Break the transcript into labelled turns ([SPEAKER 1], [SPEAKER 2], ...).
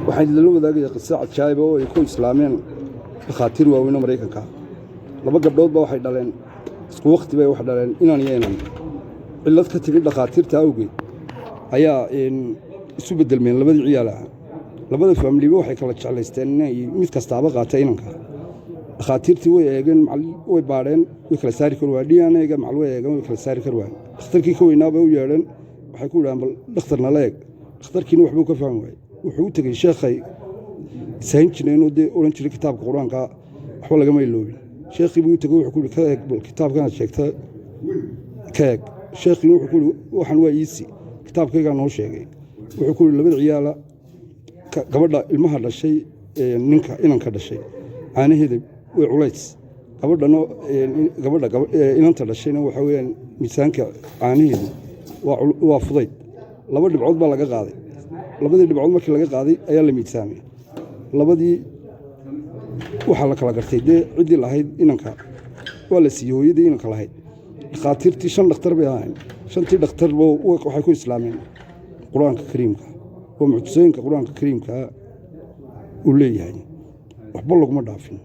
[SPEAKER 1] waxaan la wadaagay qisa cajaa'ib oo ay ku islaameen dhakhaatiir waaweyn oo Mareykanka laba gabdhood baa waxay dhaleen isku waqti bay wax dhaleen inaan yeelan cillad ka timid dhakhaatiirta awgeed ayaa isu bedelmeen labadii ciyaal ah labada family waxay kala jeclaysteen inay mid kastaaba qaatay inanka dhakhaatiirtii way eegeen way baadheen way kala saari kar waa DNA-ga maclu way eegeen way kala saari kar waa dhakhtarkii ka weynaaba u yeedheen waxay ku yiraahdeen bal dhakhtarna la eeg dhakhtarkiina waxbuu ka fahmi waayay wuxuu u tagay sheekhay sayn jireenoo dee oran jiray kitaabka quraanka waxba laga ma iloobin sheekhi buu u tagay wuxuu ku yiri ka eeg bal kitaabkan sheegtay ka eeg sheekhi wuxuu ku yiri waxan waa iisi kitaabkayga noo sheegay wuxuu ku yiri labada ciyaala gabadha ilmaha dhashay ninka inanka dhashay caanaheeda way culays gabadhano gabadha inanta dhashayna waxa weeyaan miisaanka caanaheedu waa fudayd laba dhibcood baa laga qaaday labadii dhibcood markii laga qaaday ayaa la miisaamay labadii waxa la kala gartay dee cidii lahayd inanka waa la siiyay hooyadii inanka lahayd dhakhaatiirtii 5 dhakhtar bay ahaayeen 5tii dhakhtar waxay ku islaameen quraanka kariimka oo mucjisooyinka quraanka kariimka uu leeyahay waxba laguma dhaafin